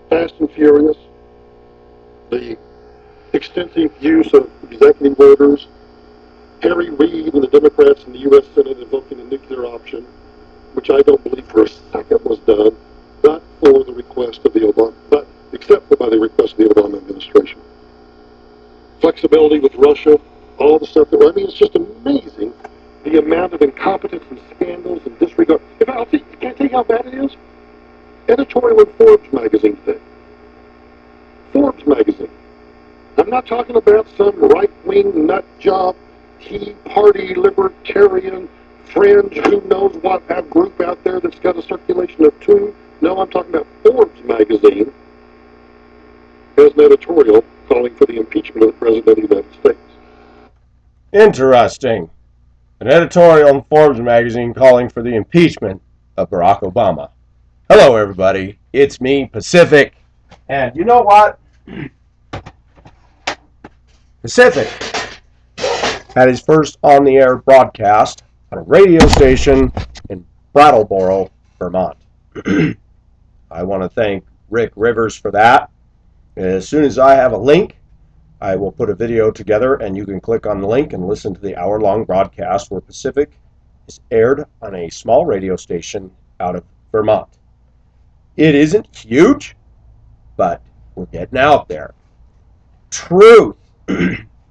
Fast and Furious, the extensive use of executive orders, Harry Reid and the Democrats in the U.S. Senate invoking a nuclear option, which I don't believe for a second was done, but for the request of the Obama, but except for by the request of the Obama administration. Flexibility with Russia, all the stuff that, I mean, it's just amazing the amount of incompetence and scandals and disregard. Can I tell you how bad it is? Editorial in Forbes magazine today. Forbes magazine. I'm not talking about some right-wing nut job, Tea Party libertarian fringe, who knows what, that group out there that's got a circulation of 2. No, I'm talking about Forbes magazine has an editorial calling for the impeachment of the President of the United States. Interesting. An editorial in Forbes magazine calling for the impeachment of Barack Obama. Hello, everybody. It's me, Pacific. And you know what? Pacific had his first on-the-air broadcast on a radio station in Brattleboro, Vermont. I want to thank Rick Rivers for that. As soon as I have a link, I will put a video together, and you can click on the link and listen to the hour-long broadcast where Pacific is aired on a small radio station out of Vermont. It isn't huge, but we're getting out there. Truth.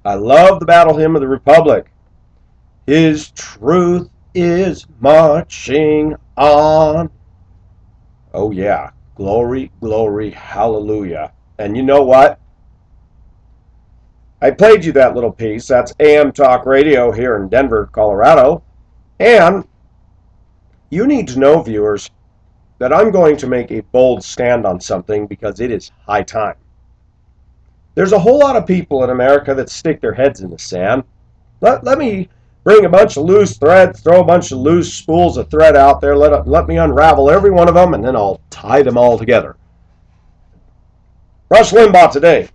I love the Battle Hymn of the Republic. His truth is marching on. Oh yeah, glory, glory, hallelujah. And you know what? I played you that little piece. That's AM Talk Radio here in Denver, Colorado. And you need to know, viewers, that I'm going to make a bold stand on something because it is high time. There's a whole lot of people in America that stick their heads in the sand. Let me bring a bunch of loose threads, throw a bunch of loose spools of thread out there, let me unravel every one of them, and then I'll tie them all together. Rush Limbaugh today.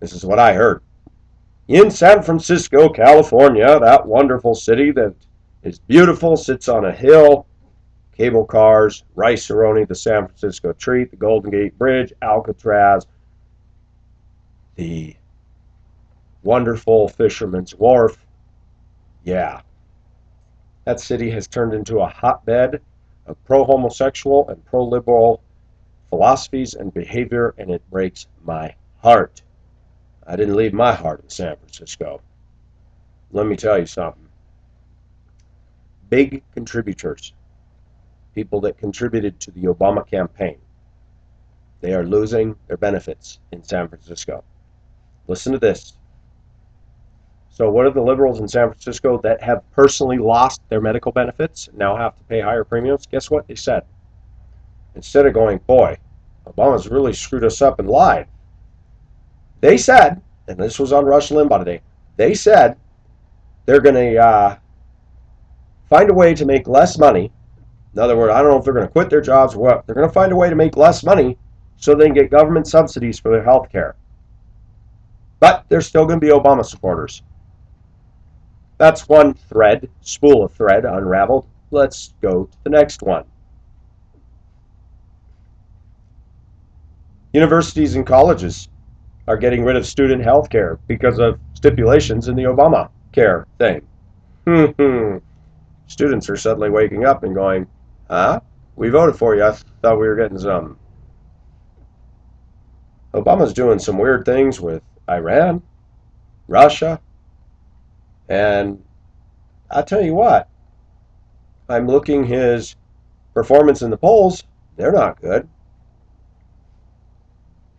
This is what I heard. In San Francisco, California, that wonderful city that is beautiful, sits on a hill, cable cars, Rice-A-Roni, the San Francisco Treat, the Golden Gate Bridge, Alcatraz, the wonderful Fisherman's Wharf. Yeah. That city has turned into a hotbed of pro-homosexual and pro-liberal philosophies and behavior, and it breaks my heart. I didn't leave my heart in San Francisco. Let me tell you something. Big contributors, people that contributed to the Obama campaign, they are losing their benefits in San Francisco. Listen to this. So what are the liberals in San Francisco that have personally lost their medical benefits and now have to pay higher premiums? Guess what they said? Instead of going, boy, Obama's really screwed us up and lied, they said, and this was on Rush Limbaugh today, they said they're going to find a way to make less money. In other words, I don't know if they're going to quit their jobs or what. They're going to find a way to make less money so they can get government subsidies for their health care. But they're still going to be Obama supporters. That's one thread, spool of thread unraveled. Let's go to the next one. Universities and colleges are getting rid of student health care because of stipulations in the Obamacare thing. Students are suddenly waking up and going, we voted for you. I thought we were getting some. Obama's doing some weird things with Iran, Russia, and I tell you what, I'm looking his performance in the polls, they're not good.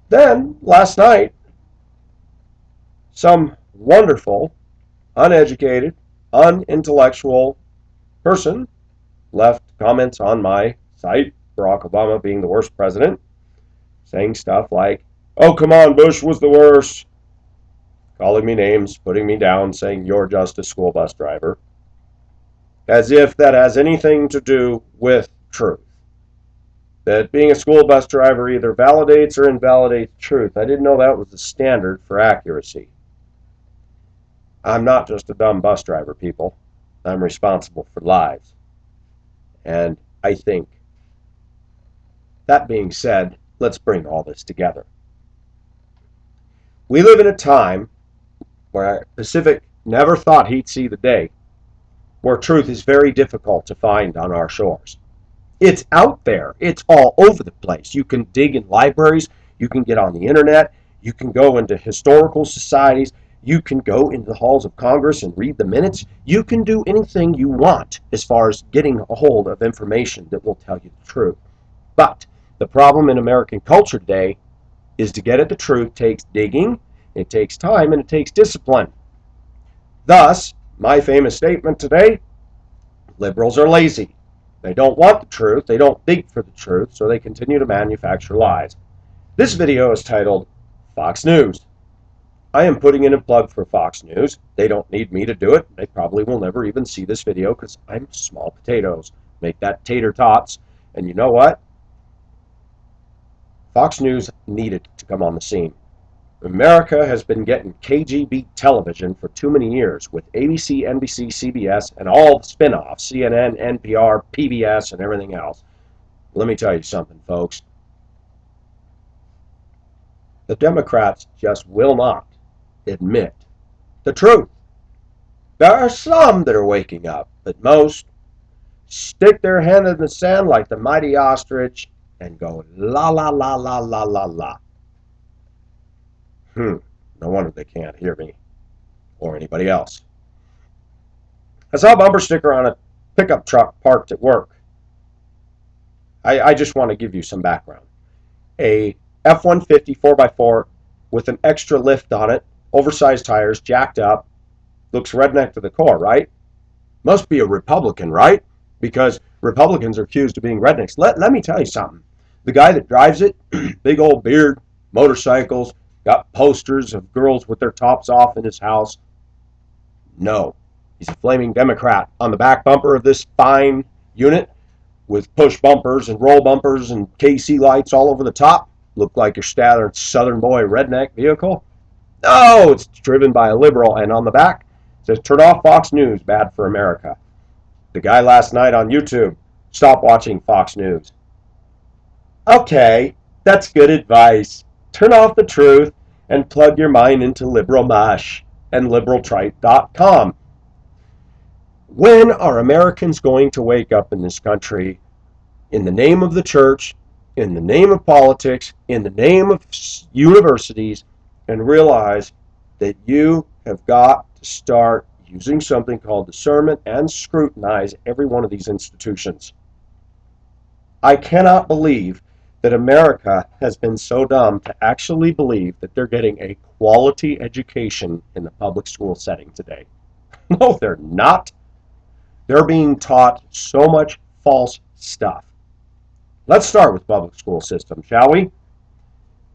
Then, last night, some wonderful, uneducated, unintellectual person left comments on my site, Barack Obama being the worst president, saying stuff like, oh, come on, Bush was the worst, calling me names, putting me down, saying you're just a school bus driver, as if that has anything to do with truth. That being a school bus driver either validates or invalidates truth. I didn't know that was the standard for accuracy. I'm not just a dumb bus driver, people. I'm responsible for lives. And I think that being said, let's bring all this together. We live in a time where Pacific never thought he'd see the day, where truth is very difficult to find on our shores. It's out there. It's all over the place. You can dig in libraries. You can get on the internet. You can go into historical societies. You can go into the halls of Congress and read the minutes. You can do anything you want as far as getting a hold of information that will tell you the truth. But the problem in American culture today is to get at the truth takes digging, it takes time, and it takes discipline. Thus, my famous statement today, liberals are lazy. They don't want the truth, they don't dig for the truth, so they continue to manufacture lies. This video is titled Fox News. I am putting in a plug for Fox News. They don't need me to do it. They probably will never even see this video because I'm small potatoes. Make that tater tots. And you know what? Fox News needed to come on the scene. America has been getting KGB television for too many years with ABC, NBC, CBS, and all the spin-offs, CNN, NPR, PBS, and everything else. Let me tell you something, folks. The Democrats just will not admit the truth. There are some that are waking up, but most stick their head in the sand like the mighty ostrich and go la la la la la la la. No wonder they can't hear me or anybody else. I saw a bumper sticker on a pickup truck parked at work. I just want to give you some background. A F-150 4x4 with an extra lift on it, oversized tires, jacked up, looks redneck to the core, right? Must be a Republican, right? Because Republicans are accused of being rednecks. Let me tell you something. The guy that drives it, big old beard, motorcycles, got posters of girls with their tops off in his house. No, he's a flaming Democrat. On the back bumper of this fine unit with push bumpers and roll bumpers and KC lights all over the top, look like your standard Southern boy redneck vehicle. No, it's driven by a liberal, and on the back it says, "Turn off Fox News, bad for America." The guy last night on YouTube, stop watching Fox News. Okay, that's good advice. Turn off the truth and plug your mind into liberal mush and liberaltrite.com. When are Americans going to wake up in this country in the name of the church, in the name of politics, in the name of universities, and realize that you have got to start using something called discernment and scrutinize every one of these institutions? I cannot believe that America has been so dumb to actually believe that they're getting a quality education in the public school setting today. No, they're not. They're being taught so much false stuff. Let's start with public school system, shall we?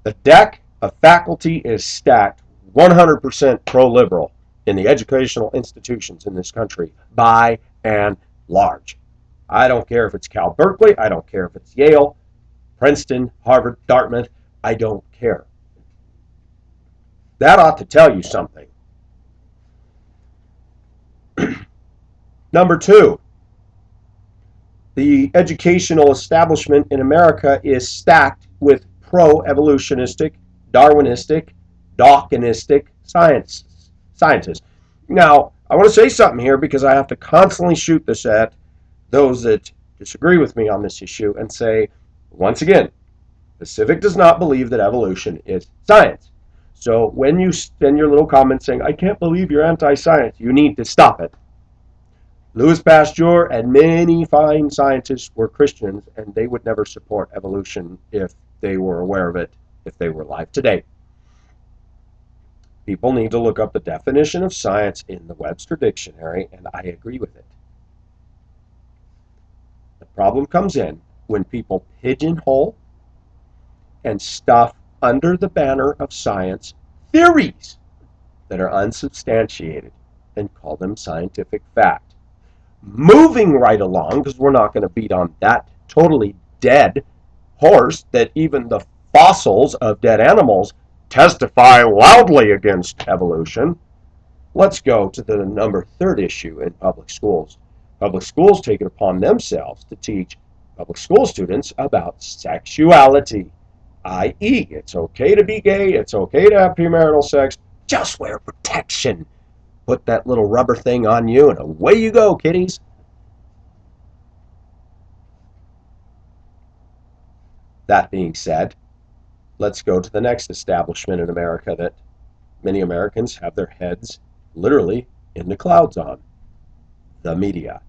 The deck of faculty is stacked 100% pro-liberal in the educational institutions in this country, by and large. I don't care if it's Cal Berkeley, I don't care if it's Yale, Princeton, Harvard, Dartmouth, I don't care. That ought to tell you something. Number two, the educational establishment in America is stacked with pro-evolutionistic, Darwinistic, Dawkinistic scientists. Now, I want to say something here because I have to constantly shoot this at those that disagree with me on this issue and say, once again, Pacific does not believe that evolution is science. So when you send your little comment saying, "I can't believe you're anti-science," you need to stop it. Louis Pasteur and many fine scientists were Christians, and they would never support evolution if they were aware of it, if they were alive today. People need to look up the definition of science in the Webster Dictionary, and I agree with it. The problem comes in when people pigeonhole and stuff under the banner of science theories that are unsubstantiated and call them scientific fact. Moving right along, because we're not going to beat on that totally dead horse that even the fossils of dead animals testify loudly against evolution. Let's go to the third issue in public schools. Public schools take it upon themselves to teach public school students about sexuality, i.e., it's okay to be gay, it's okay to have premarital sex, just wear protection. Put that little rubber thing on you and away you go, kiddies. That being said, let's go to the next establishment in America that many Americans have their heads literally in the clouds on: the media.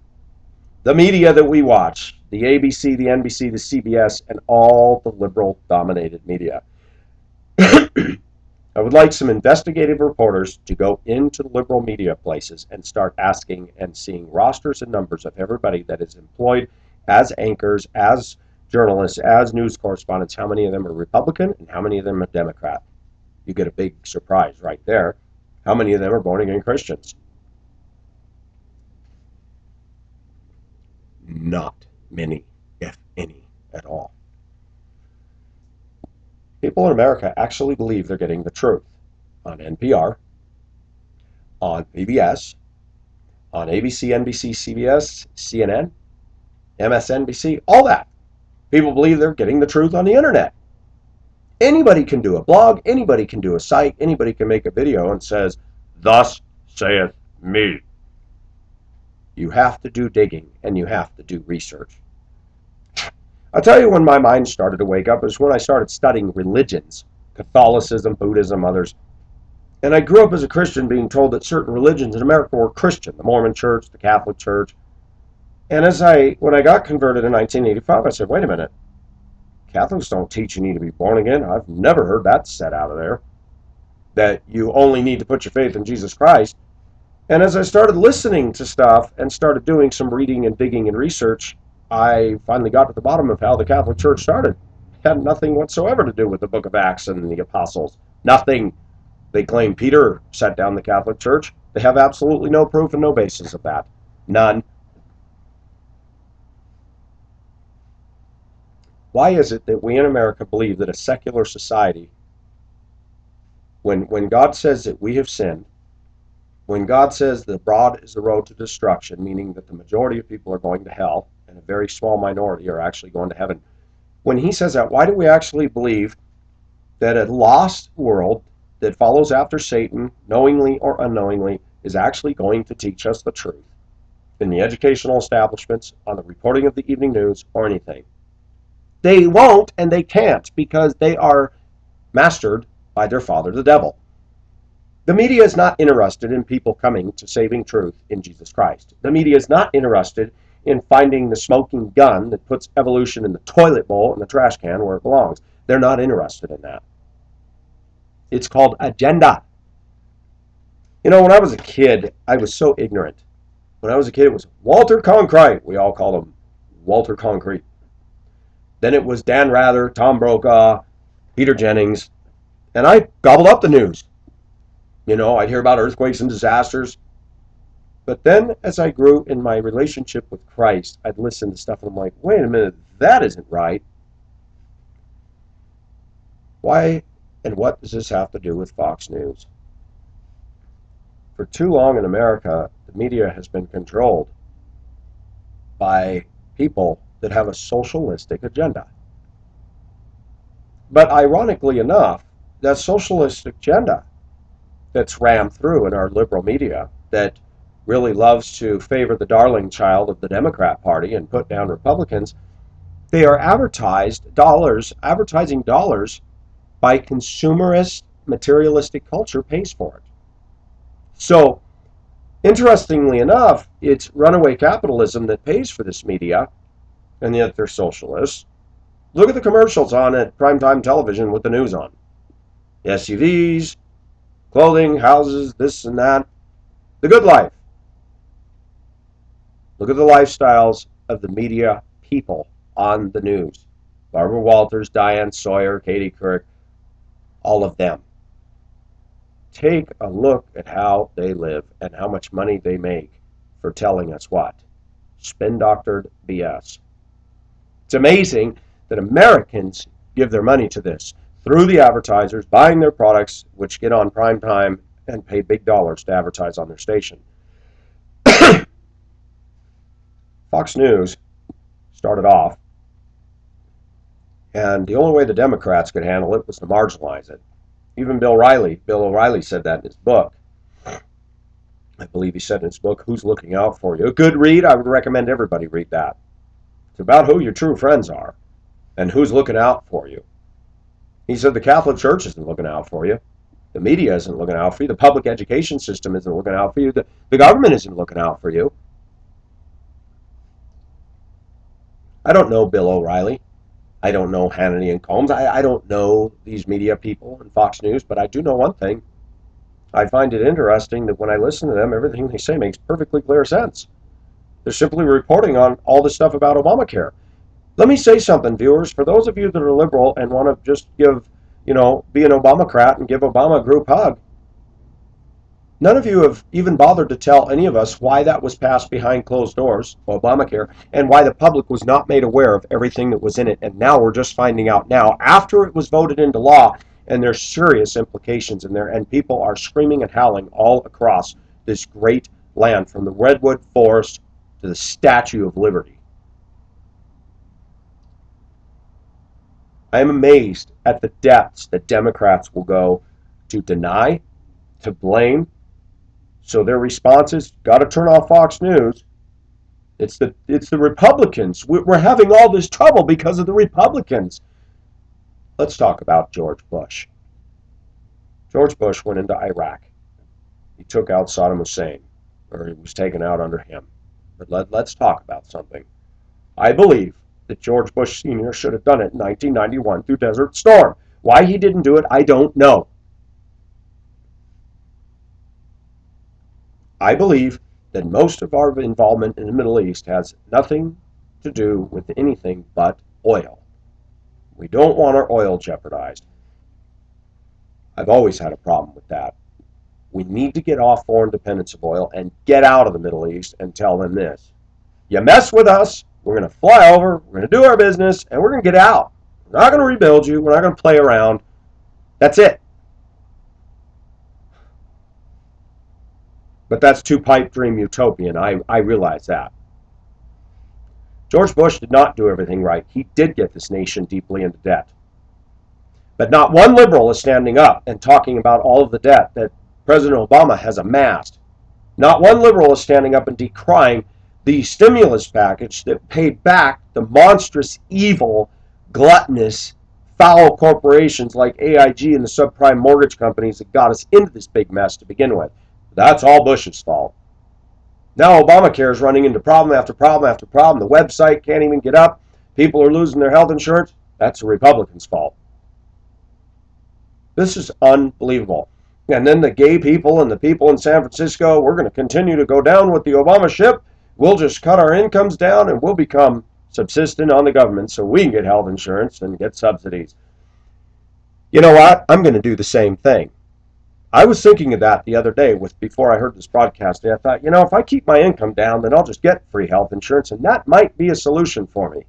The media that we watch, the ABC, the NBC, the CBS, and all the liberal dominated media. I would like some investigative reporters to go into the liberal media places and start asking and seeing rosters and numbers of everybody that is employed as anchors, as journalists, as news correspondents, how many of them are Republican and how many of them are Democrat. You get a big surprise right there. How many of them are born again Christians? Not many, if any, at all. People in America actually believe they're getting the truth on NPR, on PBS, on ABC, NBC, CBS, CNN, MSNBC, all that. People believe they're getting the truth on the internet. Anybody can do a blog, anybody can do a site, anybody can make a video and says, "Thus saith me." You have to do digging and you have to do research. I'll tell you when my mind started to wake up is when I started studying religions, Catholicism, Buddhism, others. And I grew up as a Christian being told that certain religions in America were Christian, the Mormon Church, the Catholic Church. And when I got converted in 1985, I said, wait a minute, Catholics don't teach you need to be born again. I've never heard that said out of there, that you only need to put your faith in Jesus Christ. And as I started listening to stuff and started doing some reading and digging and research, I finally got to the bottom of how the Catholic Church started. It had nothing whatsoever to do with the book of Acts and the apostles. Nothing. They claim Peter set down the Catholic Church. They have absolutely no proof and no basis of that. None. Why is it that we in America believe that a secular society, when God says that we have sinned, when God says the broad is the road to destruction, meaning that the majority of people are going to hell and a very small minority are actually going to heaven, when he says that, why do we actually believe that a lost world that follows after Satan, knowingly or unknowingly, is actually going to teach us the truth in the educational establishments, on the reporting of the evening news, or anything? They won't and they can't because they are mastered by their father, the devil. The media is not interested in people coming to saving truth in Jesus Christ. The media is not interested in finding the smoking gun that puts evolution in the toilet bowl and the trash can where it belongs. They're not interested in that. It's called agenda. You know, when I was a kid, I was so ignorant. When I was a kid, it was Walter Cronkite. We all called him Walter Concrete. Then it was Dan Rather, Tom Brokaw, Peter Jennings, and I gobbled up the news. You know, I'd hear about earthquakes and disasters. But then as I grew in my relationship with Christ, I'd listen to stuff and I'm like, wait a minute, that isn't right. Why and what does this have to do with Fox News? For too long in America, the media has been controlled by people that have a socialistic agenda. But ironically enough, that socialistic agenda that's rammed through in our liberal media that really loves to favor the darling child of the Democrat Party and put down Republicans, they are advertising dollars by consumerist, materialistic culture pays for it. So, interestingly enough, it's runaway capitalism that pays for this media, and yet they're socialists. Look at the commercials on at primetime television with the news on. SUVs, clothing, houses, this and that. The good life. Look at the lifestyles of the media people on the news. Barbara Walters, Diane Sawyer, Katie Couric, all of them. Take a look at how they live and how much money they make for telling us what? Spin-doctored BS. It's amazing that Americans give their money to this through the advertisers buying their products, which get on prime time and pay big dollars to advertise on their station. Fox News started off And the only way the Democrats could handle it was to marginalize it. Even Bill O'Reilly said that in his book. I believe he said in his book, Who's Looking Out For You? A good read. I would recommend everybody read that. It's about who your true friends are and who's looking out for you. He said the Catholic Church isn't looking out for you. The media isn't looking out for you. The public education system isn't looking out for you. The government isn't looking out for you. I don't know Bill O'Reilly. I don't know Hannity and Combs. I don't know these media people and Fox News, but I do know one thing. I find it interesting that when I listen to them, everything they say makes perfectly clear sense. They're simply reporting on all this stuff about Obamacare. Let me say something, viewers. For those of you that are liberal and want to just give, be an Obamacrat and give Obama a group hug, none of you have even bothered to tell any of us why that was passed behind closed doors, Obamacare, and why the public was not made aware of everything that was in it. And now we're just finding out now, after it was voted into law, and there's serious implications in there, and people are screaming and howling all across this great land, from the Redwood Forest to the Statue of Liberty. I am amazed at the depths that Democrats will go to deny, to blame. So their response is, got to turn off Fox News. It's the Republicans. We're having all this trouble because of the Republicans. Let's talk about George Bush. George Bush went into Iraq. He took out Saddam Hussein, or he was taken out under him. But let's talk about something. I believe that George Bush Sr. should have done it in 1991 through Desert Storm. Why he didn't do it, I don't know. I believe that most of our involvement in the Middle East has nothing to do with anything but oil. We don't want our oil jeopardized. I've always had a problem with that. We need to get off foreign dependence of oil and get out of the Middle East and tell them this. You mess with us, we're going to fly over, we're going to do our business, and we're going to get out. We're not going to rebuild you, we're not going to play around. That's it. But that's too pipe dream utopian. I realize that. George Bush did not do everything right. He did get this nation deeply into debt. But not one liberal is standing up and talking about all of the debt that President Obama has amassed. Not one liberal is standing up and decrying the stimulus package that paid back the monstrous, evil, gluttonous, foul corporations like AIG and the subprime mortgage companies that got us into this big mess to begin with. That's all Bush's fault. Now Obamacare is running into problem after problem after problem. The website can't even get up. People are losing their health insurance. That's the Republicans' fault. This is unbelievable. And then the gay people and the people in San Francisco, we're going to continue to go down with the Obama ship. We'll just cut our incomes down and we'll become subsistent on the government so we can get health insurance and get subsidies. You know what? I'm going to do the same thing. I was thinking of that the other day before I heard this broadcast. I thought, if I keep my income down, then I'll just get free health insurance, and that might be a solution for me.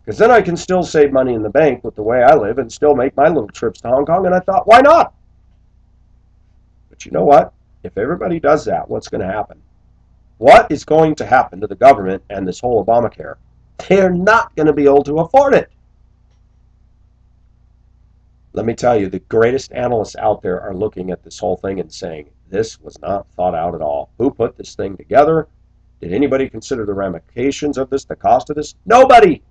Because then I can still save money in the bank with the way I live and still make my little trips to Hong Kong, and I thought, why not? But you know what? If everybody does that, what's going to happen? What is going to happen to the government and this whole Obamacare? They're not going to be able to afford it. Let me tell you, the greatest analysts out there are looking at this whole thing and saying, this was not thought out at all. Who put this thing together? Did anybody consider the ramifications of this, the cost of this? Nobody!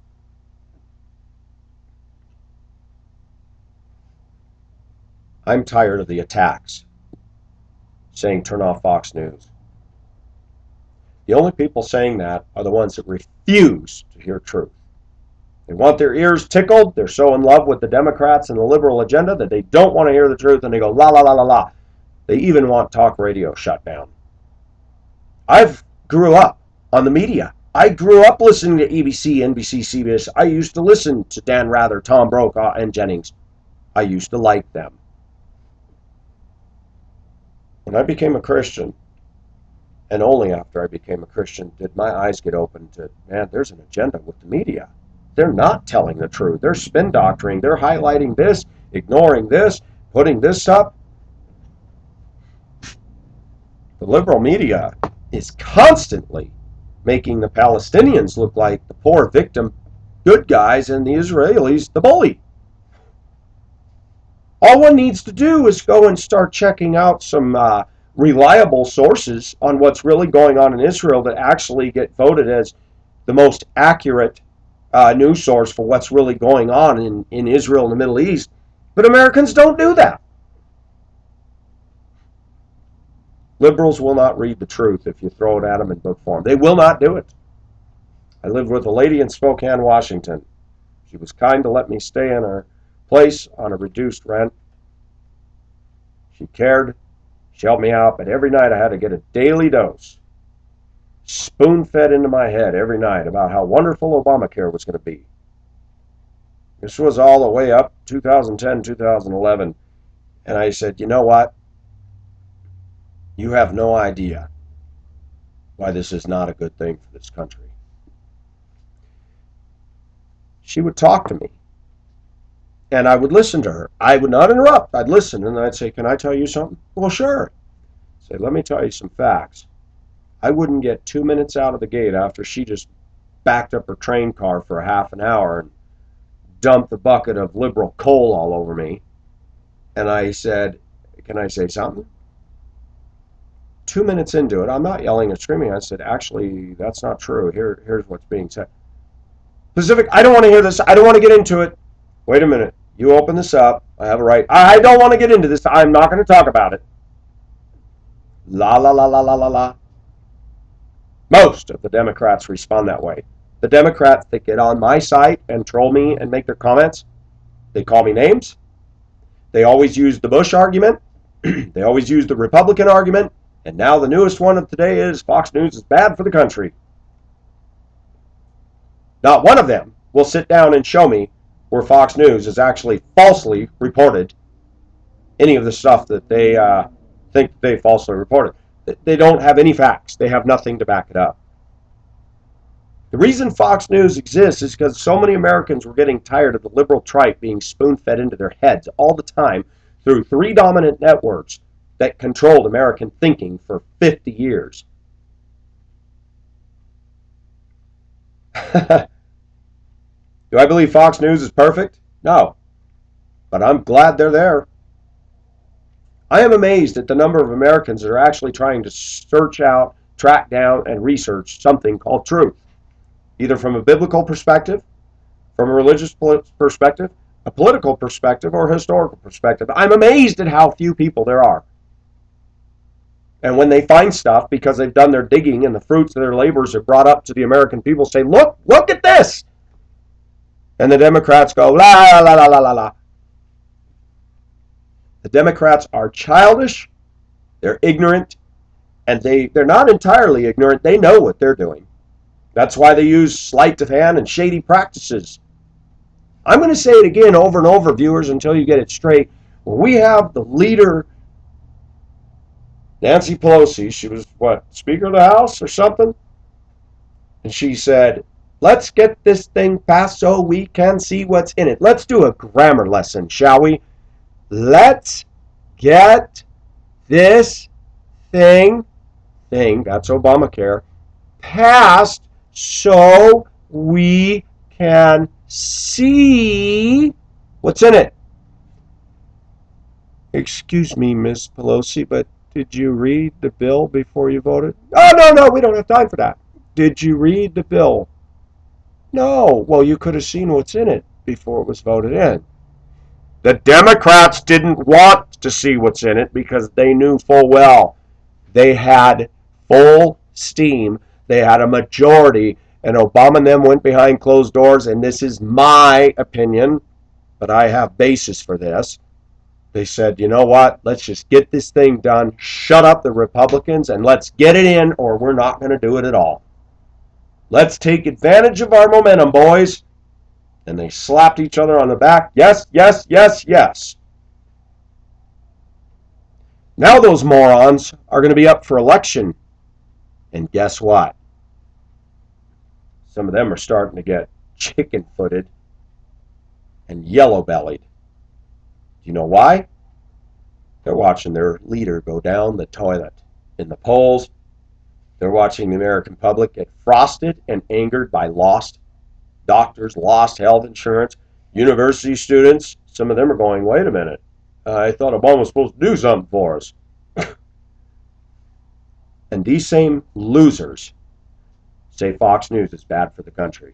I'm tired of the attacks saying turn off Fox News. The only people saying that are the ones that refuse to hear truth. They want their ears tickled. They're so in love with the Democrats and the liberal agenda that they don't want to hear the truth, and they go la la la la la. They even want talk radio shut down. I've grew up on the media. I grew up listening to ABC, NBC, CBS. I used to listen to Dan Rather, Tom Brokaw, and Jennings. I used to like them. When I became a Christian, and only after I became a Christian, did my eyes get open to, man, there's an agenda with the media. They're not telling the truth. They're spin doctoring. They're highlighting this, ignoring this, putting this up. The liberal media is constantly making the Palestinians look like the poor victim good guys and the Israelis the bully. All one needs to do is go and start checking out some reliable sources on what's really going on in Israel that actually get voted as the most accurate news source for what's really going on in Israel and the Middle East. But Americans don't do that. Liberals will not read the truth if you throw it at them in book form. They will not do it. I lived with a lady in Spokane, Washington. She was kind to let me stay in her place on a reduced rent. She cared. She helped me out, but every night I had to get a daily dose, spoon-fed into my head every night about how wonderful Obamacare was going to be. This was all the way up 2010, 2011. And I said, you know what? You have no idea why this is not a good thing for this country. She would talk to me, and I would listen to her. I would not interrupt. I'd listen, and I'd say, can I tell you something? Well, sure. Say, let me tell you some facts. I wouldn't get 2 minutes out of the gate after she just backed up her train car for a half an hour and dumped a bucket of liberal coal all over me. And I said, can I say something? 2 minutes into it, I'm not yelling and screaming. I said, actually, that's not true. Here's what's being said. Pacific, I don't want to hear this. I don't want to get into it. Wait a minute. You open this up. I have a right. I don't want to get into this. I'm not going to talk about it. La, la, la, la, la, la, la. Most of the Democrats respond that way. The Democrats that get on my site and troll me and make their comments, they call me names. They always use the Bush argument. They always use the Republican argument. And now the newest one of today is Fox News is bad for the country. Not one of them will sit down and show me where Fox News has actually falsely reported any of the stuff that they think they falsely reported. They don't have any facts. They have nothing to back it up. The reason Fox News exists is because so many Americans were getting tired of the liberal tripe being spoon-fed into their heads all the time through 3 dominant networks that controlled American thinking for 50 years. Do I believe Fox News is perfect? No. But I'm glad they're there. I am amazed at the number of Americans that are actually trying to search out, track down, and research something called truth, either from a biblical perspective, from a religious perspective, a political perspective, or a historical perspective. I'm amazed at how few people there are. And when they find stuff, because they've done their digging and the fruits of their labors are brought up to the American people, say, look at this! And the Democrats go, la, la, la, la, la, la. The Democrats are childish, they're ignorant, and they're not entirely ignorant. They know what they're doing. That's why they use sleight of hand and shady practices. I'm going to say it again over and over, viewers, until you get it straight. When we have the leader, Nancy Pelosi, she was, Speaker of the House or something? And she said, let's get this thing passed so we can see what's in it. Let's do a grammar lesson, shall we? Let's get this thing, that's Obamacare, passed so we can see what's in it. Excuse me, Miss Pelosi, but did you read the bill before you voted? Oh, no, we don't have time for that. Did you read the bill? No. Well, you could have seen what's in it before it was voted in. The Democrats didn't want to see what's in it because they knew full well they had full steam. They had a majority, and Obama and them went behind closed doors, and this is my opinion, but I have basis for this. They said, you know what, let's just get this thing done, shut up the Republicans, and let's get it in, or we're not going to do it at all. Let's take advantage of our momentum, boys. And they slapped each other on the back. Yes, yes, yes, yes. Now those morons are going to be up for election. And guess what? Some of them are starting to get chicken-footed and yellow-bellied. Do you know why? They're watching their leader go down the toilet in the polls. They're watching the American public get frosted and angered by lost Doctors lost health insurance. University students, some of them are going, wait a minute, I thought Obama was supposed to do something for us. And these same losers say Fox News is bad for the country.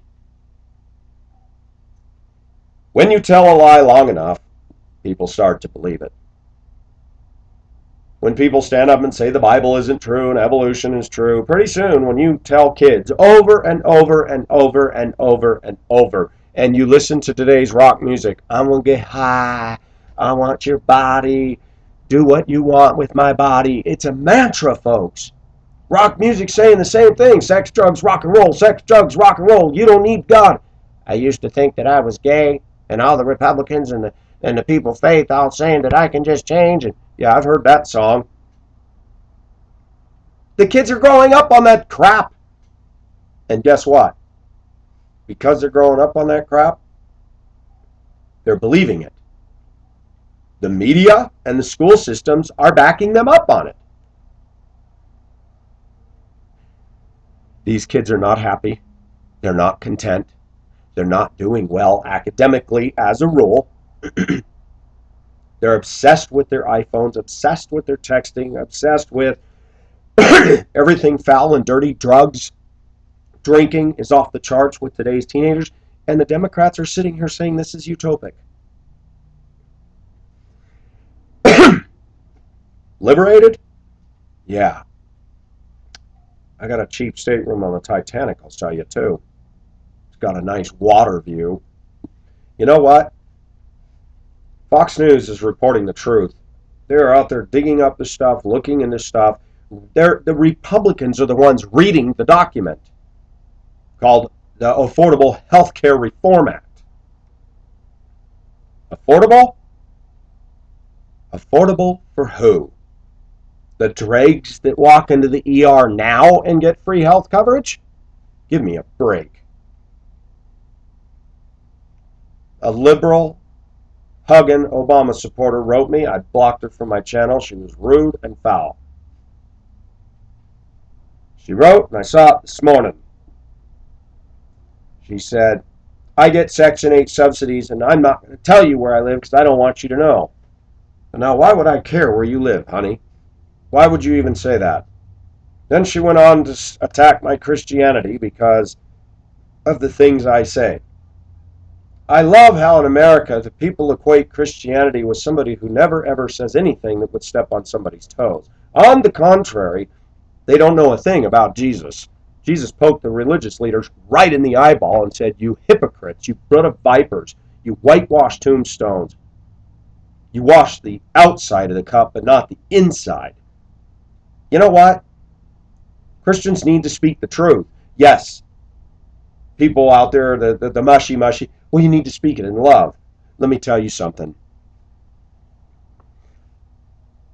When you tell a lie long enough, people start to believe it. When people stand up and say the Bible isn't true and evolution is true, pretty soon when you tell kids over and over and over and over and over, and you listen to today's rock music, I'm going to get high, I want your body, do what you want with my body. It's a mantra, folks. Rock music saying the same thing. Sex, drugs, rock and roll. Sex, drugs, rock and roll. You don't need God. I used to think that I was gay, and all the Republicans and the people of faith all saying that I can just change. And yeah, I've heard that song. The kids are growing up on that crap. And guess what? Because they're growing up on that crap, they're believing it. The media and the school systems are backing them up on it. These kids are not happy. They're not content. They're not doing well academically as a rule. They're obsessed with their iPhones, obsessed with their texting, obsessed with everything foul and dirty. Drugs, drinking is off the charts with today's teenagers. And the Democrats are sitting here saying this is utopic. Liberated? Yeah. I got a cheap stateroom on the Titanic, I'll tell you too. It's got a nice water view. You know what? Fox News is reporting the truth. They're out there digging up the stuff, looking into stuff. The Republicans are the ones reading the document called the Affordable Health Care Reform Act. Affordable? Affordable for who? The dregs that walk into the ER now and get free health coverage? Give me a break. A liberal, hugging Obama supporter wrote me. I blocked her from my channel. She was rude and foul. She wrote, and I saw it this morning. She said, I get Section 8 subsidies, and I'm not going to tell you where I live because I don't want you to know. And now, why would I care where you live, honey? Why would you even say that? Then she went on to attack my Christianity because of the things I say. I love how in America the people equate Christianity with somebody who never ever says anything that would step on somebody's toes. On the contrary, they don't know a thing about Jesus. Jesus poked the religious leaders right in the eyeball and said, you hypocrites, you brood of vipers, you whitewashed tombstones. You wash the outside of the cup, but not the inside. You know what? Christians need to speak the truth. Yes, people out there, the mushy, well, you need to speak it in love. Let me tell you something.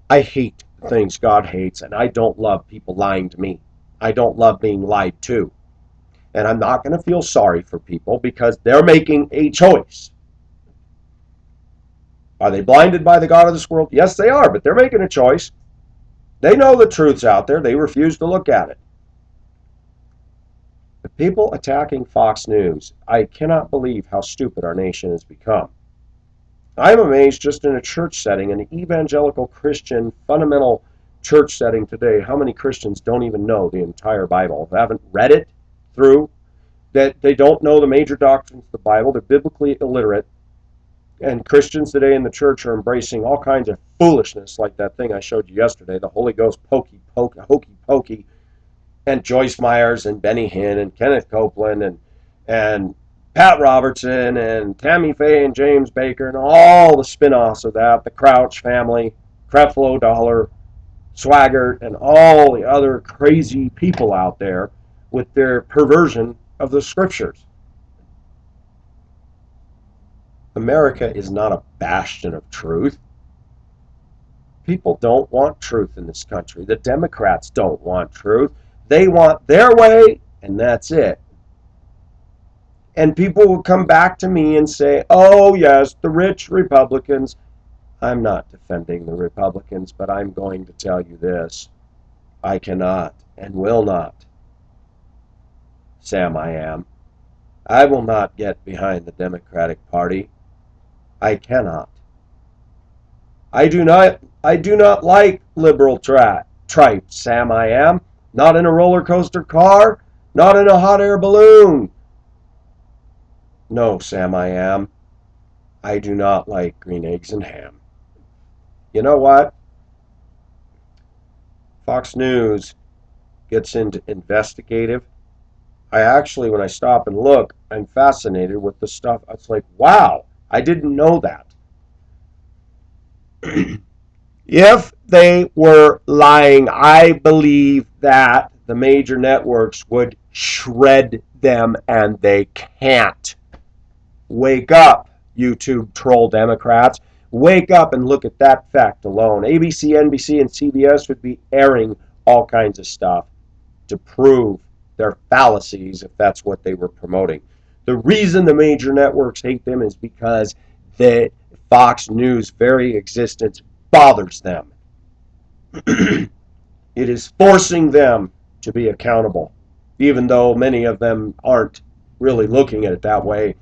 I hate things God hates, and I don't love people lying to me. I don't love being lied to. And I'm not going to feel sorry for people because they're making a choice. Are they blinded by the God of this world? Yes, they are, but they're making a choice. They know the truth's out there. They refuse to look at it. The people attacking Fox News, I cannot believe how stupid our nation has become. I'm amazed just in a church setting, an evangelical Christian fundamental church setting today, how many Christians don't even know the entire Bible, haven't read it through, that they don't know the major doctrines of the Bible, they're biblically illiterate, and Christians today in the church are embracing all kinds of foolishness like that thing I showed you yesterday, the Holy Ghost hokey pokey, and Joyce Myers and Benny Hinn and Kenneth Copeland and Pat Robertson and Tammy Faye and James Baker and all the spin-offs of that, the Crouch family, Creflo Dollar, Swaggart, and all the other crazy people out there with their perversion of the scriptures. America is not a bastion of truth. People don't want truth in this country. The Democrats don't want truth. They want their way, and that's it. And people will come back to me and say, oh yes, the rich Republicans. I'm not defending the Republicans, but I'm going to tell you this. I cannot and will not. Sam, I am. I will not get behind the Democratic Party. I cannot. I do not like liberal tripe, Sam. I am. Not in a roller coaster car, not in a hot air balloon. No, Sam, I am. I do not like green eggs and ham. You know what? Fox News gets into investigative. I actually, when I stop and look, I'm fascinated with the stuff. It's like, wow, I didn't know that. If they were lying, I believe that the major networks would shred them, and they can't. Wake up, YouTube troll Democrats. Wake up and look at that fact alone. ABC, NBC, and CBS would be airing all kinds of stuff to prove their fallacies if that's what they were promoting. The reason the major networks hate them is because the Fox News' very existence bothers them. It is forcing them to be accountable, even though many of them aren't really looking at it that way.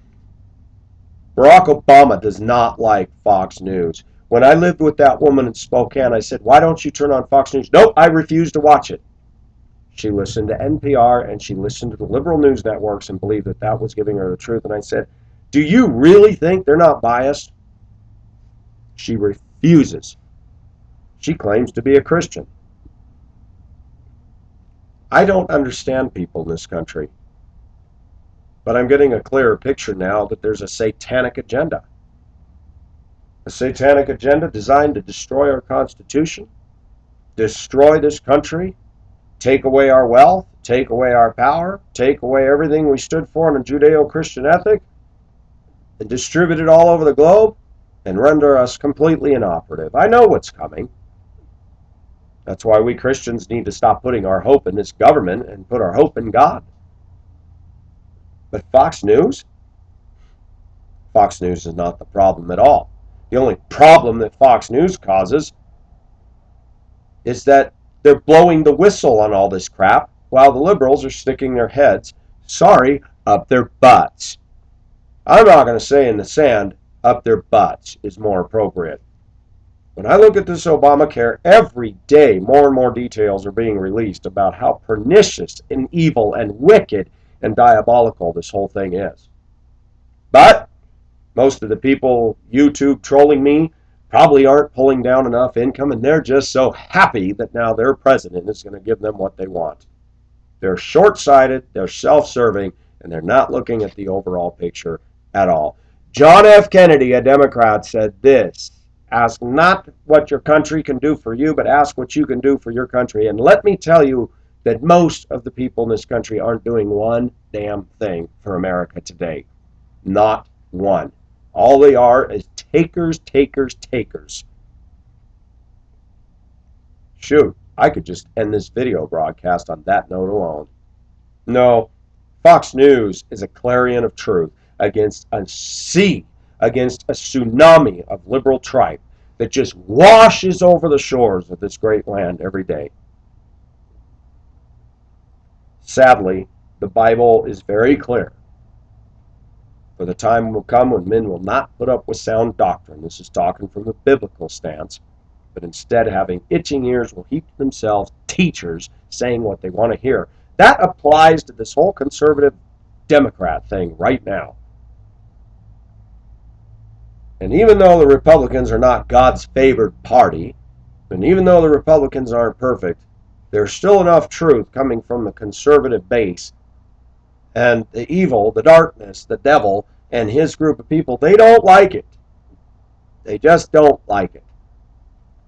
Barack Obama does not like Fox News. When I lived with that woman in Spokane, I said, why don't you turn on Fox News? Nope, I refuse to watch it. She listened to NPR and she listened to the liberal news networks and believed that that was giving her the truth. And I said, do you really think they're not biased? She refuses. She claims to be a Christian. I don't understand people in this country. But I'm getting a clearer picture now that there's a satanic agenda. A satanic agenda designed to destroy our Constitution, destroy this country, take away our wealth, take away our power, take away everything we stood for in a Judeo-Christian ethic, and distribute it all over the globe, and render us completely inoperative. I know what's coming. That's why we Christians need to stop putting our hope in this government and put our hope in God. But Fox News? Fox News is not the problem at all. The only problem that Fox News causes is that they're blowing the whistle on all this crap while the liberals are sticking their heads, sorry, up their butts. I'm not going to say in the sand, up their butts is more appropriate. When I look at this Obamacare, every day more and more details are being released about how pernicious and evil and wicked and diabolical this whole thing is. But most of the people YouTube trolling me probably aren't pulling down enough income, and they're just so happy that now their president is going to give them what they want. They're short-sighted, they're self-serving, and they're not looking at the overall picture at all. John F. Kennedy, a Democrat, said this: ask not what your country can do for you, but ask what you can do for your country. And let me tell you that most of the people in this country aren't doing one damn thing for America today. Not one. All they are is takers, takers, takers. Shoot, I could just end this video broadcast on that note alone. No, Fox News is a clarion of truth against a sea, against a tsunami of liberal tripe that just washes over the shores of this great land every day. Sadly, the Bible is very clear. For the time will come when men will not put up with sound doctrine. This is talking from the biblical stance. But instead, having itching ears, will heap to themselves teachers saying what they want to hear. That applies to this whole conservative Democrat thing right now. And even though the Republicans are not God's favored party, and even though the Republicans aren't perfect, there's still enough truth coming from the conservative base. And the evil, the darkness, the devil, and his group of people, they don't like it. They just don't like it.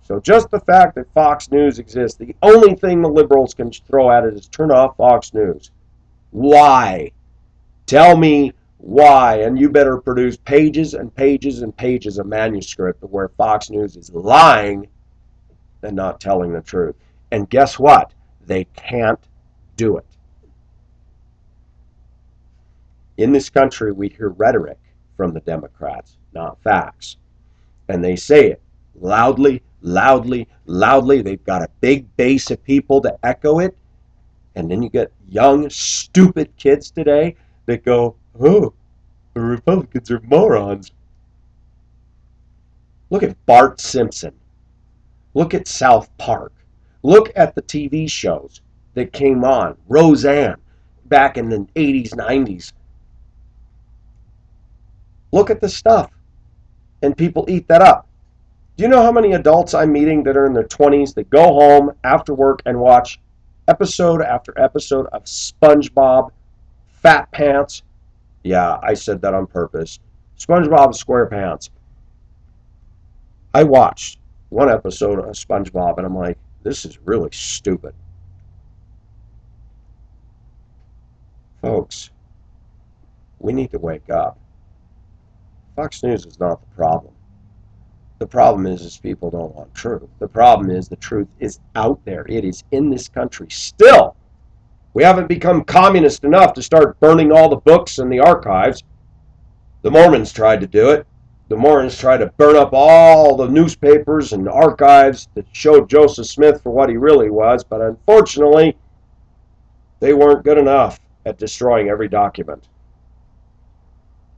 So just the fact that Fox News exists, the only thing the liberals can throw at it is turn off Fox News. Why? Tell me why. And you better produce pages and pages and pages of manuscript where Fox News is lying and not telling the truth. And guess what? They can't do it. In this country, we hear rhetoric from the Democrats, not facts. And they say it loudly, loudly, loudly. They've got a big base of people to echo it. And then you get young, stupid kids today that go, Oh, the Republicans are morons. Look at Bart Simpson. Look at South Park. Look at the TV shows that came on. Roseanne, back in the 80s, 90s. Look at the stuff. And people eat that up. Do you know how many adults I'm meeting that are in their 20s that go home after work and watch episode after episode of SpongeBob, Fat Pants? Yeah, I said that on purpose. SpongeBob SquarePants. I watched one episode of SpongeBob and I'm like, this is really stupid. Folks, we need to wake up. Fox News is not the problem. The problem is people don't want truth. The problem is the truth is out there. It is in this country still. We haven't become communist enough to start burning all the books and the archives. The Mormons tried to do it. The Mormons tried to burn up all the newspapers and archives that showed Joseph Smith for what he really was, but unfortunately, they weren't good enough at destroying every document.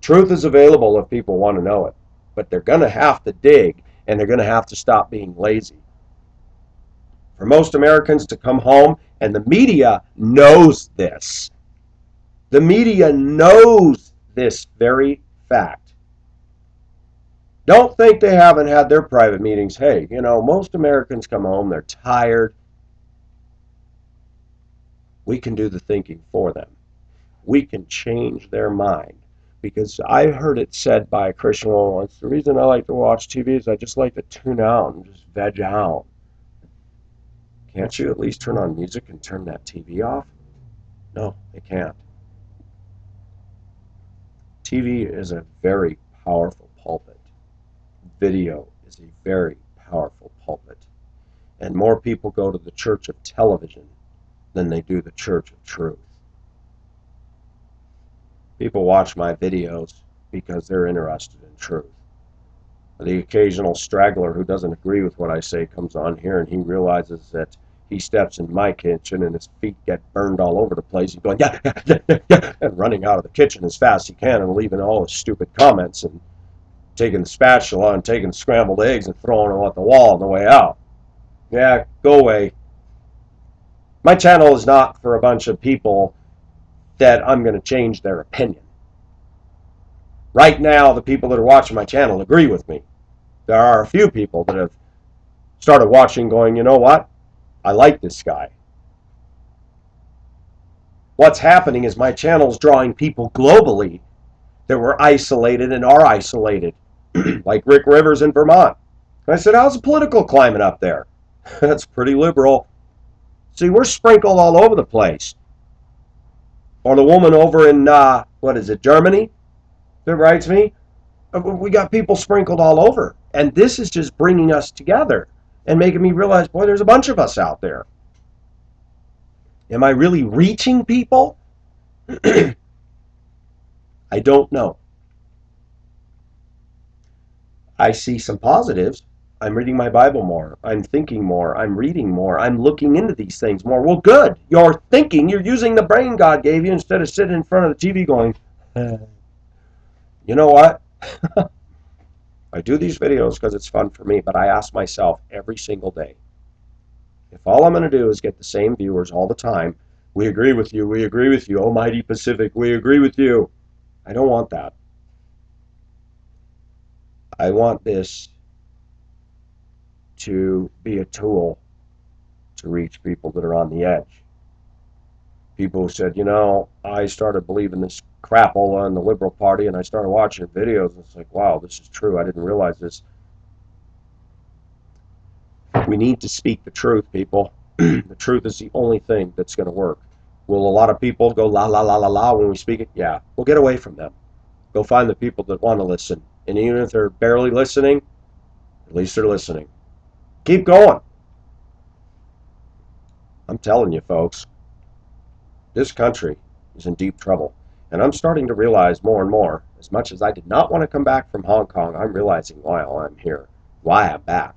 Truth is available if people want to know it, but they're going to have to dig, and they're going to have to stop being lazy. For most Americans to come home, and the media knows this. The media knows this very fact. Don't think they haven't had their private meetings. Hey, you know, most Americans come home, they're tired. We can do the thinking for them. We can change their mind. Because I heard it said by a Christian woman once, the reason I like to watch TV is I just like to tune out and just veg out. Can't you at least turn on music and turn that TV off? No, they can't. TV is a very powerful pulpit. Video is a very powerful pulpit. And more people go to the church of television than they do the church of truth. People watch my videos because they're interested in truth. The occasional straggler who doesn't agree with what I say comes on here and he realizes that he steps in my kitchen and his feet get burned all over the place. He's going, yeah, yeah, yeah, yeah, yeah, and running out of the kitchen as fast as he can and leaving all his stupid comments and taking the spatula and taking scrambled eggs and throwing them at the wall on the way out. Yeah, go away. My channel is not for a bunch of people that I'm going to change their opinion. Right now, the people that are watching my channel agree with me. There are a few people that have started watching going, you know what? I like this guy. What's happening is my channel's drawing people globally that were isolated and are isolated, like Rick Rivers in Vermont. And I said, how's the political climate up there? That's pretty liberal. See, we're sprinkled all over the place. Or the woman over in, Germany that writes me? We got people sprinkled all over. And this is just bringing us together and making me realize, boy, there's a bunch of us out there. Am I really reaching people? I don't know. I see some positives. I'm reading my Bible more. I'm thinking more. I'm reading more. I'm looking into these things more. Well, good. You're thinking. You're using the brain God gave you instead of sitting in front of the TV going, you know what? I do these videos because it's fun for me, but I ask myself every single day, if all I'm going to do is get the same viewers all the time, we agree with you, oh mighty Pacific, we agree with you. I don't want that. I want this to be a tool to reach people that are on the edge. People who said, you know, I started believing this crapola in the Liberal Party and I started watching videos and it's like, wow, this is true. I didn't realize this. We need to speak the truth, people. The truth is the only thing that's going to work. Will a lot of people go la la la la la when we speak it? Yeah. We'll get away from them. Go find the people that want to listen. And even if they're barely listening, at least they're listening. Keep going. I'm telling you, folks, this country is in deep trouble. And I'm starting to realize more and more, as much as I did not want to come back from Hong Kong, I'm realizing why I'm here, why I'm back.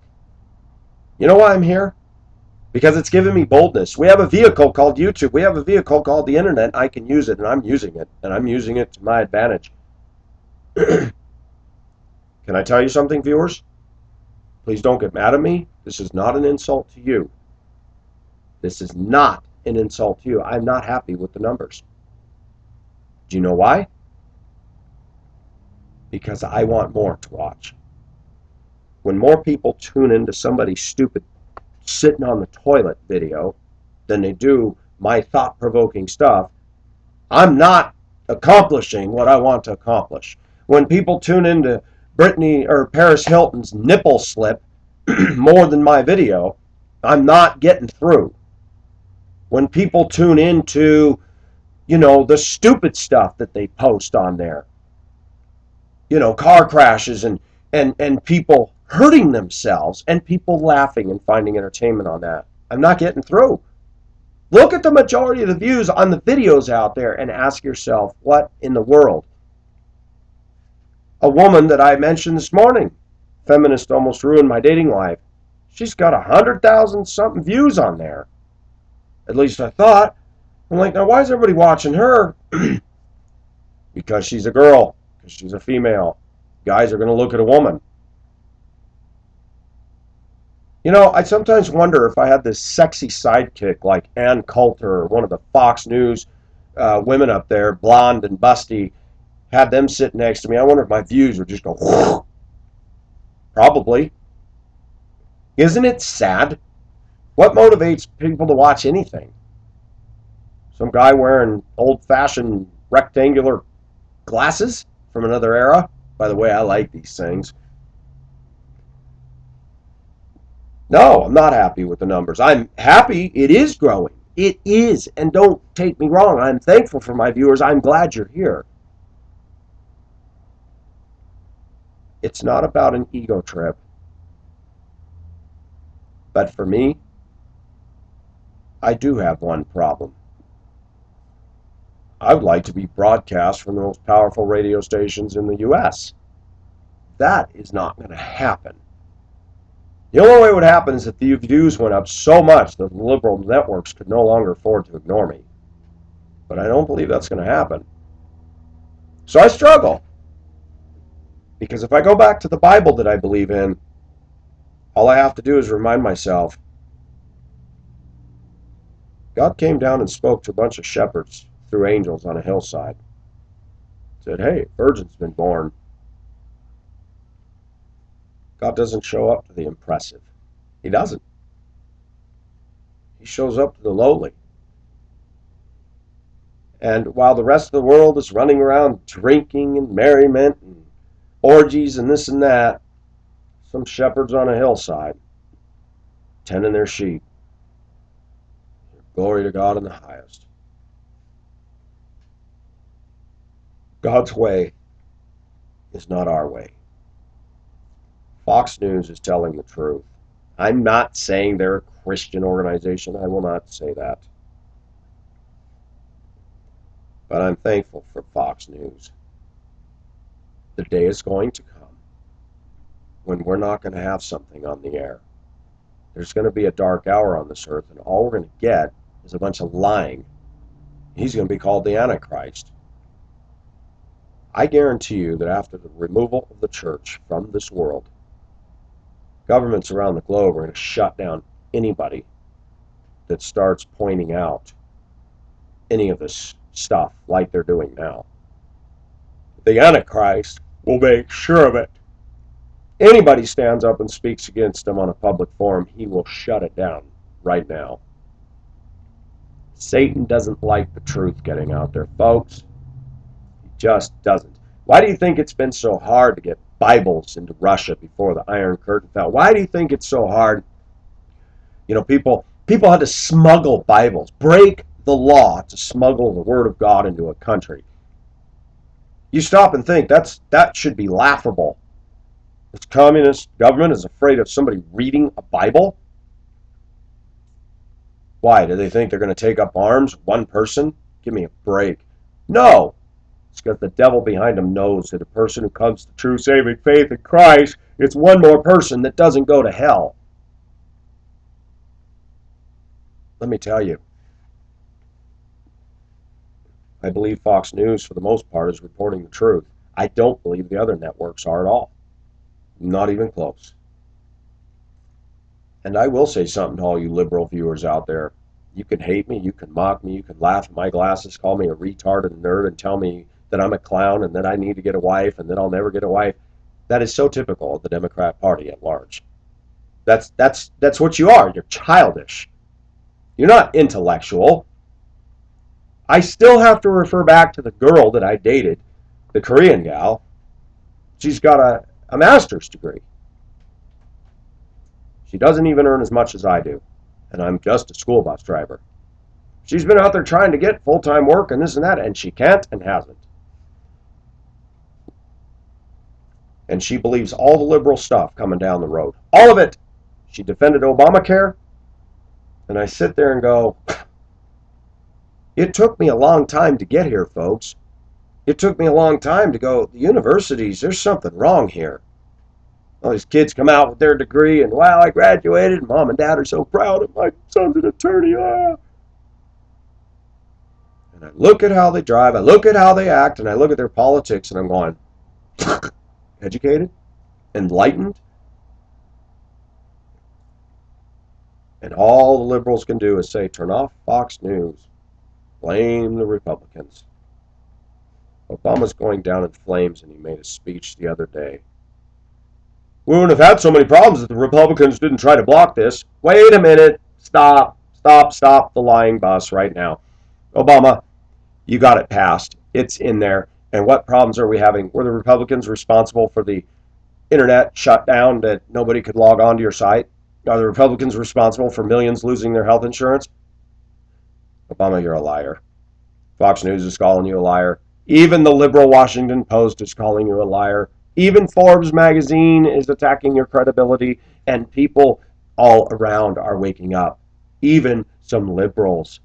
You know why I'm here? because it's given me boldness. We have a vehicle called YouTube. We have a vehicle called the internet. I can use it, and I'm using it, and I'm using it to my advantage. Can I tell you something, viewers? Please don't get mad at me. This is not an insult to you. This is not an insult to you. I'm not happy with the numbers. Do you know why? Because I want more to watch. When more people tune into somebody stupid sitting on the toilet video than they do my thought-provoking stuff, I'm not accomplishing what I want to accomplish. When people tune into Brittany or Paris Hilton's nipple slip more than my video, I'm not getting through. When people tune into, the stupid stuff that they post on there, car crashes and people hurting themselves and people laughing and finding entertainment on that, I'm not getting through. Look at the majority of the views on the videos out there and ask yourself, what in the world? A woman that I mentioned this morning, feminist almost ruined my dating life. She's got 100,000 something views on there. At least I thought. I'm like, now why is everybody watching her? Because she's a girl. Because she's a female. Guys are going to look at a woman. I sometimes wonder if I had this sexy sidekick like Ann Coulter or one of the Fox News women up there, blonde and busty, had them sit next to me. I wonder if my views would just go, whoosh. Probably. Isn't it sad? What motivates people to watch anything? Some guy wearing old-fashioned rectangular glasses from another era? By the way, I like these things. No, I'm not happy with the numbers. I'm happy it is growing. It is. And don't take me wrong. I'm thankful for my viewers. I'm glad you're here. It's not about an ego trip. But for me, I do have one problem. I would like to be broadcast from the most powerful radio stations in the U.S. That is not going to happen. The only way it would happen is if the views went up so much that the liberal networks could no longer afford to ignore me. But I don't believe that's going to happen. So I struggle. Because if I go back to the Bible that I believe in, all I have to do is remind myself, God came down and spoke to a bunch of shepherds through angels on a hillside. Said, hey, a virgin's been born. God doesn't show up to the impressive. He doesn't. He shows up to the lowly. And while the rest of the world is running around drinking and merriment and orgies and this and that, some shepherds on a hillside tending their sheep. Glory to God in the highest. God's way is not our way. Fox News is telling the truth. I'm not saying they're a Christian organization. I will not say that. But I'm thankful for Fox News. The day is going to come when we're not going to have something on the air. There's going to be a dark hour on this earth, and all we're going to get is a bunch of lying. He's going to be called the Antichrist. I guarantee you that after the removal of the church from this world, governments around the globe are going to shut down anybody that starts pointing out any of this stuff like they're doing now. The Antichrist will make sure of it. Anybody stands up and speaks against him on a public forum, he will shut it down right now. Satan doesn't like the truth getting out there, folks. He just doesn't. Why do you think it's been so hard to get Bibles into Russia before the Iron Curtain fell? Why do you think it's so hard? People had to smuggle Bibles, break the law to smuggle the Word of God into a country. You stop and think, that should be laughable. This communist government is afraid of somebody reading a Bible? Why? Do they think they're going to take up arms? One person? Give me a break. No. It's because the devil behind them knows that a person who comes to true saving faith in Christ, it's one more person that doesn't go to hell. let me tell you, I believe Fox News, for the most part, is reporting the truth. I don't believe the other networks are at all. Not even close. And I will say something to all you liberal viewers out there. You can hate me, you can mock me, you can laugh at my glasses, call me a retard and nerd, and tell me that I'm a clown and that I need to get a wife and that I'll never get a wife. That is so typical of the Democrat Party at large. That's what you are. You're childish. You're not intellectual. I still have to refer back to the girl that I dated, the Korean gal. She's got a master's degree. She doesn't even earn as much as I do, and I'm just a school bus driver. She's been out there trying to get full-time work and this and that, and she can't and hasn't. And she believes all the liberal stuff coming down the road. All of it. She defended Obamacare, and I sit there and go, it took me a long time to get here, folks. It took me a long time to go, the universities, there's something wrong here. All these kids come out with their degree, and wow, I graduated. Mom and dad are so proud of my son's an attorney. Ah. And I look at how they drive, I look at how they act, and I look at their politics, and I'm going, educated, enlightened, and all the liberals can do is say, turn off Fox News, blame the Republicans. Obama's going down in flames, and he made a speech the other day. We wouldn't have had so many problems if the Republicans didn't try to block this. Wait a minute. Stop the lying bus right now. Obama, you got it passed. It's in there. And what problems are we having? Were the Republicans responsible for the internet shut down that nobody could log on to your site? Are the Republicans responsible for millions losing their health insurance? Obama, you're a liar. Fox News is calling you a liar. Even the liberal Washington Post is calling you a liar. Even Forbes magazine is attacking your credibility, and people all around are waking up. Even some liberals.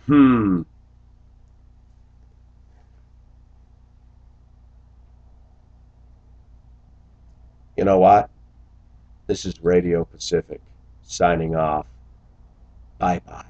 You know what? This is Radio Pacific signing off. Bye-bye.